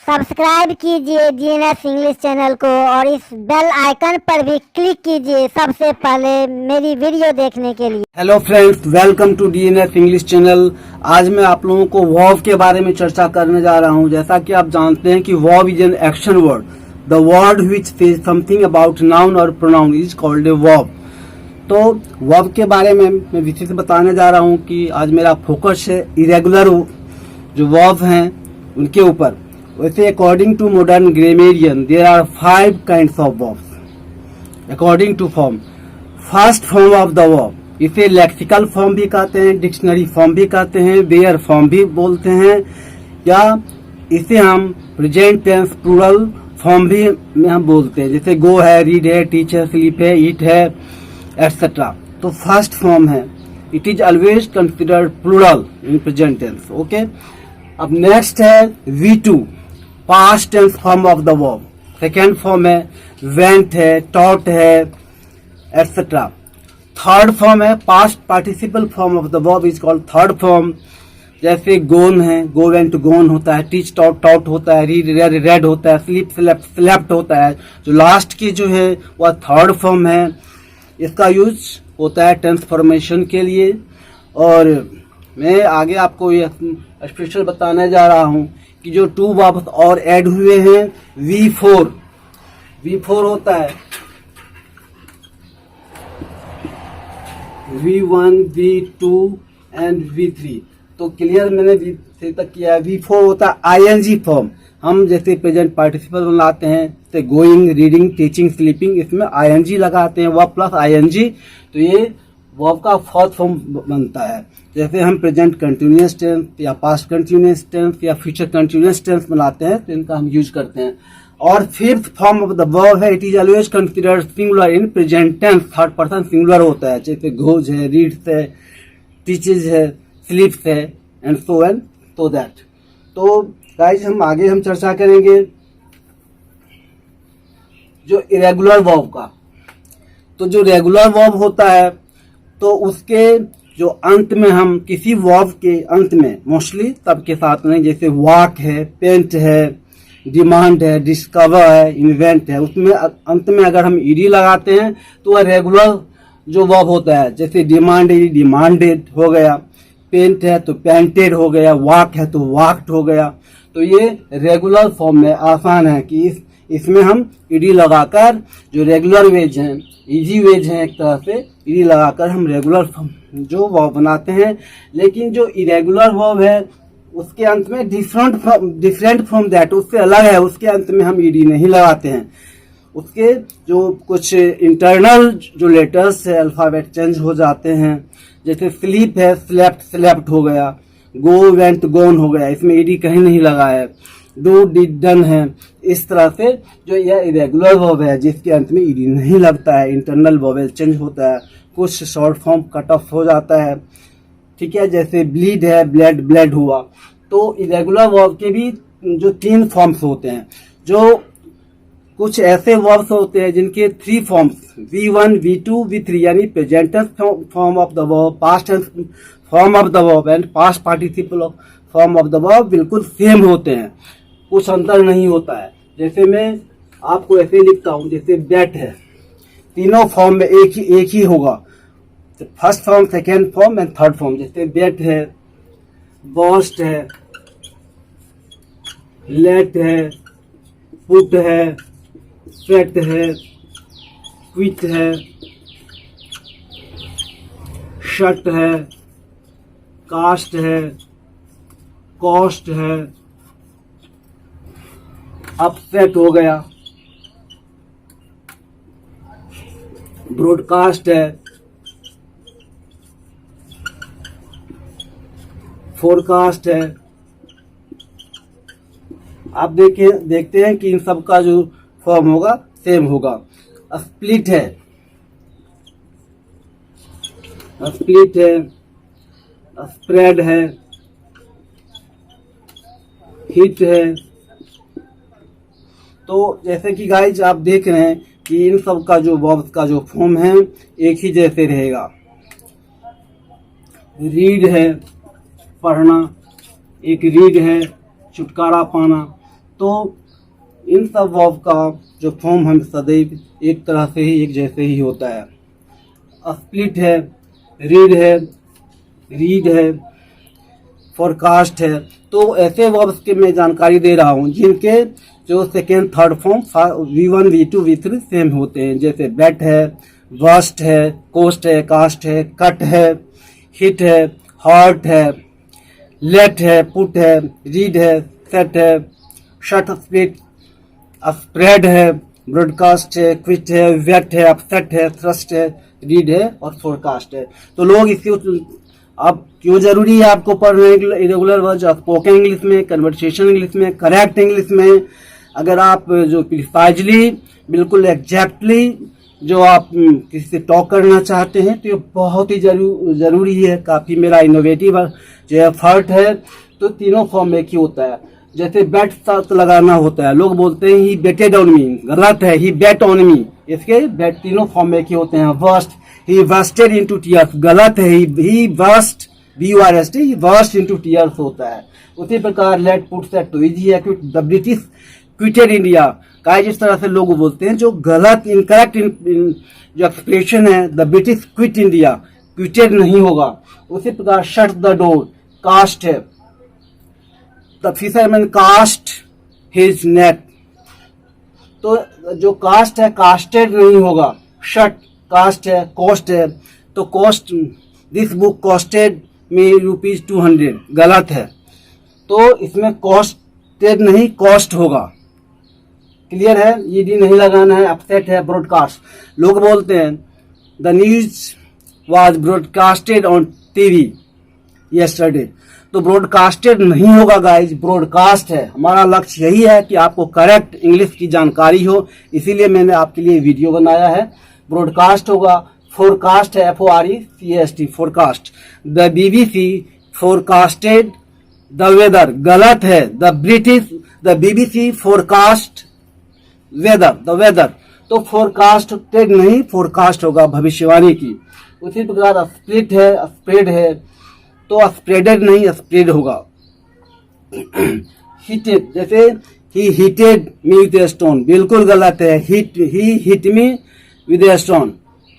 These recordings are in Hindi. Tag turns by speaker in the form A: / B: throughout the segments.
A: सब्सक्राइब कीजिए जीएनएस इंग्लिश चैनल को और इस बेल आइकन पर भी क्लिक कीजिए सबसे पहले मेरी वीडियो देखने के लिए।
B: Hello friends, welcome to DNS English channel. आज मैं आप लोगों को वर्ब के बारे में चर्चा करने जा रहा हूं। जैसा कि आप जानते हैं कि verb is an action word. The word which says something about noun और pronoun is called a verb. तो वर्ब के बारे में मैं विशेष बताने जा रहा हूं कि आज मेरा फोकस है इरेगुलर जो वर्ब हैं उनके ऊपर। वैसे according to modern grammarian there are 5 kinds of verbs according to form. First form of the verb, इसे लेक्सिकल फॉर्म भी कहते हैं, डिक्शनरी फॉर्म भी कहते हैं, वेयर फॉर्म भी बोलते हैं, या इसे हम प्रेजेंट टेंस प्लूरल फॉर्म भी में हम बोलते हैं। जैसे गो है, रीड है, टीच है, स्लीप है, ईट है, एटसेट्रा। तो फर्स्ट फॉर्म है, it is always considered plural in present tense. Okay, अब नेक्स्ट है V2, past tense form of the verb. Second form है वेंट है, टॉट है, एटसेट्रा। थर्ड फॉर्म है past participle form of the verb is called third form. जैसे गोन है, गो वेंट गोन होता है, टीच टॉट टॉट होता है, रीड रेड होता है, स्लीप स्लेप्ट होता है। जो लास्ट की जो है वह थर्ड फॉर्म है। इसका यूज होता है ट्रांसफॉर्मेशन के लिए। और मैं आगे आपको ये स्पेशल बताने जा रहा हूं कि जो 2 वर्ब्स और ऐड हुए हैं V4 होता है V1, V2 एंड V3। तो क्लियर मैंने V3 तक किया है। V4 होता है ING फॉर्म। हम जैसे प्रेजेंट पार्टिसिपल बनाते हैं, जैसे गोइंग, रीडिंग, टीचिंग, स्लीपिंग, इसमें ING लगाते हैं, वर्ब प्लस ING। तो ये वर्ब का फोर्थ फॉर्म बनता है। जैसे हम प्रेजेंट कंटिन्यूअस टेंस या पास्ट कंटिन्यूअस टेंस या फ्यूचर कंटिन्यूअस टेंस बनाते हैं तो इनका हम यूज करते हैं। और fifth form of the verb है, it is always considered singular in present tense. Third person singular होता है। जैसे गोज है, रीड्स है, टीचेज है, स्लीप्स है, and so and so that. तो गाइस हम आगे चर्चा करेंगे जो इरेगुलर वर्ब का। तो जो रेगुलर वर्ब होता है तो उसके जो अंत में हम किसी वर्ब के अंत में मोस्टली सबके साथ में, जैसे वॉक है, पेंट है, डिमांड है, डिस्कवर है, इन्वेंट है, उसमें अंत में अगर हम ईडी लगाते हैं तो वह रेगुलर जो वर्ब होता है। जैसे डिमांड है, डिमांडेड हो गया, पेंट है तो पेंटेड हो गया, वॉक है तो वॉक्ड हो गया। तो ये रेगुलर फॉर्म में आसान है कि इसमें हम ईडी लगाकर जो रेगुलर वेज हैं, इजी वेज हैं, एक तरह से ईडी लगाकर हम रेगुलर जो वर्ब बनाते हैं। लेकिन जो इरेगुलर वर्ब है उसके अंत में डिफरेंट फ्रॉम दैट, उससे अलग है, उसके अंत में हम ईडी नहीं लगाते हैं। उसके जो कुछ इंटरनल जो लेटर्स है, अल्फाबेट चेंज हो जाते हैं। जैसे स्लीप है, स्लेप्ट स्लेप्ट हो गया, गो वेंट गोन हो गया, इसमें ईडी कहीं नहीं लगा है। डू डिड डन है। इस तरह से जो यह इरेगुलर वर्ब है जिसके अंत में ईडी नहीं लगता है, इंटरनल वोवेल चेंज होता है, कुछ शॉर्ट फॉर्म कट ऑफ हो जाता है। ठीक है, जैसे ब्लीड है, ब्लड ब्लड हुआ। तो इरेगुलर वर्ब के भी जो 3 फॉर्म्स होते हैं। जो कुछ ऐसे वर्ब्स होते हैं जिनके 3 फॉर्म्स V1, V2, V3 यानी present form of the verb, past form of the verb and past participle form of the verb बिल्कुल सेम होते हैं, कुछ अंतर नहीं होता है। जैसे मैं आपको ऐसे लिखता हूं, जैसे बैट है, तीनों फॉर्म में एक ही होगा, first form, second form and third form. जैसे बैट है, बॉस्ट है, लेट है, पुट है, स्वेट है, क्विट है, शट है, कास्ट है, कॉस्ट है, अपसेट हो गया, ब्रॉडकास्ट है, फोरकास्ट है। आप देखते हैं कि इन सब का जो फॉर्म होगा सेम होगा। स्प्लिट है, स्प्रेड है, हिट है। तो जैसे कि गाइज आप देख रहे हैं कि इन सब का जो वर्ब्स का जो फॉर्म है एक ही जैसे रहेगा। रीड है पढ़ना, एक रीड है छुटकारा पाना, तो इन सब वर्ब का जो फॉर्म हम सदैव एक तरह से ही, एक जैसे ही होता है। स्प्लिट है, रीड है, फोरकास्ट है। तो ऐसे वर्ब्स के मैं जानकारी दे रहा हूँ जिनके जो second third form V1 V2 V3 same होते हैं, जैसे बेट है, वर्स्ट है, कोस्ट है, कास्ट है, कट है, हिट है, हर्ट है, लेट है, पुट है, रीड है, सेट है, शट, स्प्लिट, स्प्रेड है, ब्रॉडकास्ट है, क्विट है, वेट है, अपसेट है, थ्रस्ट है, रीड है और फोरकास्ट है। तो लोग इसकी अब क्यों जरूरी है आपको पढ़ना इरेगुलर वर्ड? स्पोकन इंग्लिश में, कन्वर्सेशन इंग्लिश में, करेक्ट इंग्लिश में, अगर आप जो प्रिसाइजली बिल्कुल एग्जैक्टली जो आप किसी से टॉक करना चाहते हैं तो ये बहुत ही जरूरी है। काफी मेरा इनोवेटिव जो एफर्ट है। तो तीनों फॉर्म में ही होता है। जैसे बेट साथ लगाना होता है, लोग बोलते हैं ही बेटेड ऑन मी, गलत है, ही बेट ऑन मी। इसके बेट तीनों फॉर्म में ही होते हैं। वर्स्ट, ही वर्स्टेड इनटू टीयर्स, गलत है, ही वर्स्ट BURST, ही वर्स्ट इनटू टीयर्स होता है। उसी प्रकार लेट, पुट, सेट तो इजी है। The British quoted India, guys इस तरह से लोग बोलते हैं जो गलत, इनकरेक्ट जो एक्सप्रेशन है, the British quit India, quitted नहीं होगा। उसी प्रकार शट द डोर, कास्ट है, the fisherman cast his net, तो जो कास्ट है कास्टेड नहीं होगा। शट कास्ट है, कॉस्ट है, तो कॉस्ट, दिस बुक कॉस्टेड मी ₹200, गलत है। तो इसमें कॉस्टेड नहीं, कॉस्ट होगा। क्लियर है? ईडी नहीं लगाना है। अपसेट है, ब्रॉडकास्ट, लोग बोलते हैं the news was broadcasted on TV yesterday, तो ब्रॉडकास्टेड नहीं होगा गाइज, ब्रॉडकास्ट है। हमारा लक्ष्य यही है कि आपको करेक्ट इंग्लिश की जानकारी हो, इसीलिए मैंने आपके लिए वीडियो बनाया है। ब्रॉडकास्ट होगा। फोरकास्ट है, FORECAST, forecast. The BBC forecasted the weather, गलत है। The BBC forecast weather, the weather, तो फोरकास्टेड नहीं, फोरकास्ट होगा, भविष्यवाणी की। उसी प्रकार स्प्लिट है, स्प्रेड है, तो स्प्रेडेड नहीं, स्प्रेड होगा। हिटेड, जैसे he hitted me with a stone, बिल्कुल गलत है। He hit me with a stone,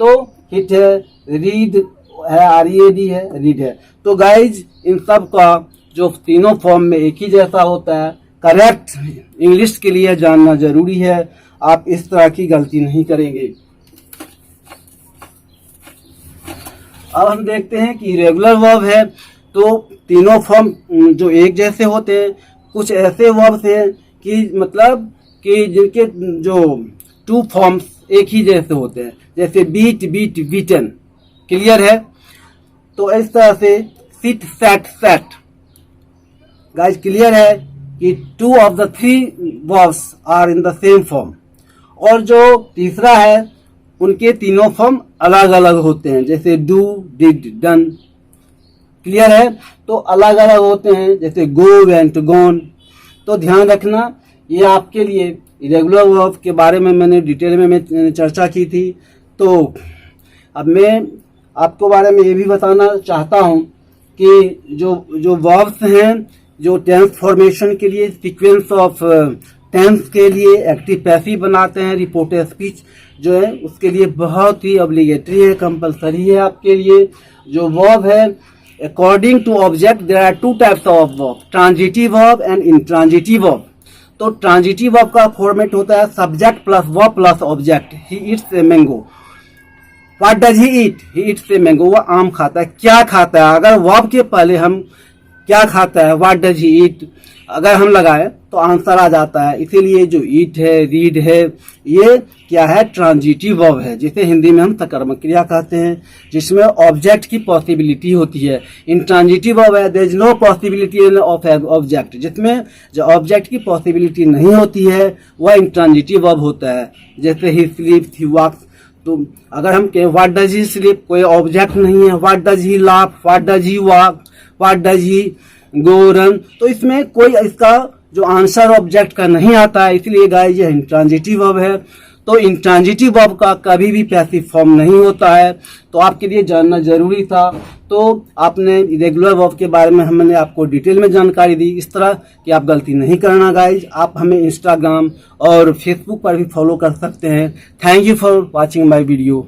B: तो हिट है। रीड है, READ है, रीड है। तो गाइज इन सब का जो तीनों फॉर्म में एक ही जैसा होता है। करेक्ट इंग्लिश के लिए जानना जरूरी है, आप इस तरह की गलती नहीं करेंगे। अब हम देखते हैं कि रेगुलर वर्ब है तो तीनों फॉर्म जो एक जैसे होते हैं। कुछ ऐसे वर्ब्स हैं कि मतलब कि जिनके जो टू फॉर्म्स एक ही जैसे होते हैं, जैसे बीट, बीटन। क्लियर है? तो इस तरह से sit, sat, sat. Guys clear है कि 2 of the 3 verbs are in the same form. और जो तीसरा है उनके तीनों फॉर्म अलग अलग होते हैं, जैसे डू, डिड, डन। क्लियर है? तो अलग अलग होते हैं, जैसे गो, वेंट, गॉन। तो ध्यान रखना, ये आपके लिए इरेगुलर वर्ब के बारे में मैंने डिटेल में मैं चर्चा की थी। तो अब मैं आपको बारे में ये भी बताना चाहता हूँ कि जो वर्ब्स हैं, जो टेंस फॉर्मेशन के लिए, सीक्वेंस ऑफ टेंस के लिए एक्टिव पैसिव बनाते हैं, रिपोर्टेड स्पीच जो है उसके लिए बहुत ही ऑब्लिगेटरी है, कंपलसरी है आपके लिए। जो वर्ब है according to object there are 2 types of verb, transitive verb and intransitive verb. तो ट्रांजिटिव वर्ब का फॉर्मेट होता है subject plus verb plus object. He eats a mango, what does he eat? He eats a mango, वो आम खाता है। क्या खाता है? अगर वर्ब के पहले हम क्या खाता है, व्हाट डज ही ईट, अगर हम लगाए तो आंसर आ जाता है। इसीलिए जो ईट है, रीड है, ये क्या है? ट्रांजिटिव वर्ब है, जिसे हिंदी में हम सकर्मक क्रिया कहते हैं, जिसमें ऑब्जेक्ट की पॉसिबिलिटी होती है। इंट्रांजिटिव वर्ब है there is no possibility of object, जिसमें जो ऑब्जेक्ट की पॉसिबिलिटी नहीं होती है वह इंट्रांजिटिव वर्ब होता है। जैसे ही स्लीप्स, ही वॉक्स। तो अगर हम कहें व्हाट डज ही स्लीप, कोई ऑब्जेक्ट नहीं है। What does he laugh, what does he walk, what does he go run, तो इसमें कोई इसका जो आंसर ऑब्जेक्ट का नहीं आता है, इसलिए गाइस ये इंट्रांजिटिव वर्ब है। तो इंट्रांजिटिव वर्ब का कभी भी पैसिव फॉर्म नहीं होता है। तो आपके लिए जानना जरूरी था। तो आपने इरेगुलर वर्ब के बारे में हमने आपको डिटेल में जानकारी दी। इस तरह की आप गलती नहीं करना गाइज। आप हमें इंस्टाग्राम और फेसबुक पर भी फॉलो कर सकते हैं। Thank you for watching my video.